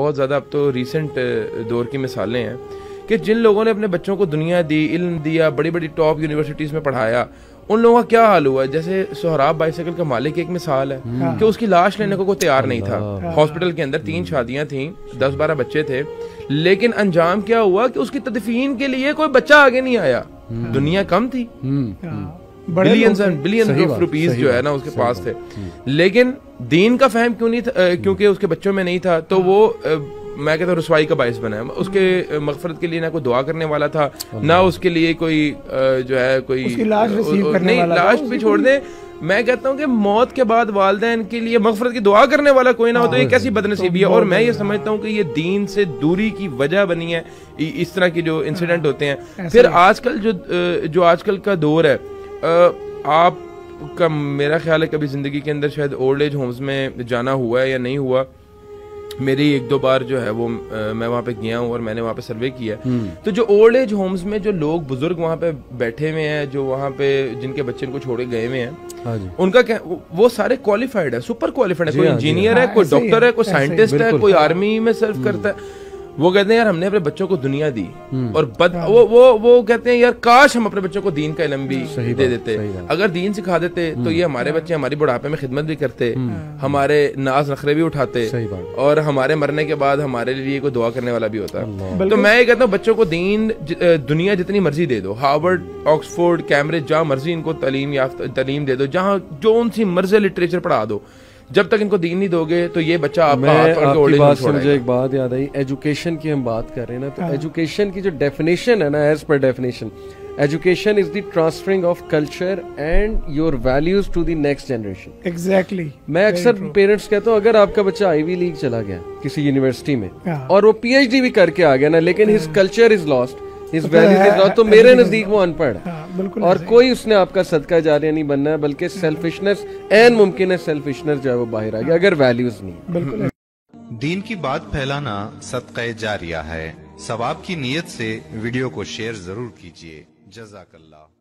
بہت زیادہ اب تو ریسنٹ دور کی مثالیں ہیں کہ جن لوگوں نے اپنے بچوں کو دنیا دی، علم دیا، بڑی بڑی ٹاپ یونیورسٹیز میں پڑھایا، ان لوگوں کا کیا حال ہوا ہے؟ جیسے سہراب بائیسیکل کا مالک ایک مثال ہے کہ اس کی لاش لینے کو کوئی تیار نہیں تھا. ہاسپٹل کے اندر 3 شادیاں تھیں، 10-12 بچے تھے، لیکن انجام کیا ہوا کہ اس کی تدفین کے لیے کوئی بچہ آگے نہیں آیا. دنیا کم تھی، بلین روپیز جو ہے نا اس کے پاس تھے، لیکن دین کا فہم کیوں نہیں تھا؟ کیونکہ اس کے بچوں میں نہیں تھا، تو وہ میں کہتا ہوں رسوائی کا باعث بنا ہے. اس کے مغفرت کے لیے نہ کوئی دعا کرنے والا تھا، نہ اس کے لیے کوئی جو ہے کوئی نہیں، لاش بھی چھوڑ دیں. میں کہتا ہوں کہ موت کے بعد والدین کے لیے مغفرت کی دعا کرنے والا کوئی نہ ہو تو یہ کیسی بد نصیبی ہے. اور میں یہ سمجھتا ہوں کہ یہ دین سے دوری کی وجہ بنی ہے اس طرح کے جو انسیڈنٹ ہوتے ہیں. پھر آج کل جو آج کل کا دور ہے، آپ کا میرا خیال ہے کبھی زندگی کے اندر شاید اولڈ ایج ہومز میں جانا ہوا ہے یا نہیں ہوا. میری 1-2 بار جو ہے وہ میں وہاں پہ گیا ہوں اور میں نے وہاں پہ سروے کیا ہے. تو جو اولڈ ایج ہومز میں جو لوگ بزرگ وہاں پہ بیٹھے ہوئے ہیں، جو وہاں پہ جن کے بچے ان کو چھوڑے گئے ہوئے ہیں، ان کا وہ سارے کوالیفائڈ ہے، سپر کوالیفائڈ ہے. کوئی انجینئر ہے، کوئی ڈاکٹر ہے، کوئی سائنٹسٹ ہے، کوئی آرمی میں سرو کرتا ہے. وہ کہتے ہیں یار ہم نے اپنے بچوں کو دنیا دی، اور وہ کہتے ہیں یار کاش ہم اپنے بچوں کو دین کا علم بھی دے دیتے. اگر دین سکھا دیتے تو یہ ہمارے بچے ہماری بڑھاپے میں خدمت بھی کرتے، ہمارے ناز نخرے بھی اٹھاتے، اور ہمارے مرنے کے بعد ہمارے لیے کوئی دعا کرنے والا بھی ہوتا. تو میں یہ کہتا ہوں بچوں کو دین دنیا جتنی مرضی دے دو، ہارورڈ، آکسفورڈ، کیمبرج، جہاں مرضی ان کو تعلیم دے دو، جہاں جو ان سی مرضی لٹریچر پڑھا دو، جب تک ان کو دین نہیں دو گے تو یہ بچہ آپ کا ہاتھ پکڑ کے اولڈ ایج میں چھوڑے گا. مجھے ایک بات یاد آئی، ایجوکیشن کی ہم بات کر رہے ہیں نا، تو ایجوکیشن کی جو ڈیفینیشن ہے نا، as per definition education is the transferring of culture and your values to the next generation. Exactly. میں اکثر پیرنٹس کہتا ہوں اگر آپ کا بچہ آئی وی لیگ چلا گیا کسی یونیورسٹی میں اور وہ پی ایچ ڈی بھی کر کے آ گیا نا، لیکن ہز کلچر از لاسٹ، تو میرے نزدیک وہ ان پڑھ ہے، اور کوئی اس نے آپ کا صدقہ جاریہ نہیں بننا ہے، بلکہ سیلفشنس این ممکن ہے، سیلفشنس جو ہے وہ باہر آ گیا اگر ویلیوز نہیں. دین کی بات پھیلانا صدقہ جاریہ ہے. ثواب کی نیت سے ویڈیو کو شیئر ضرور کیجیے. جزاک اللہ.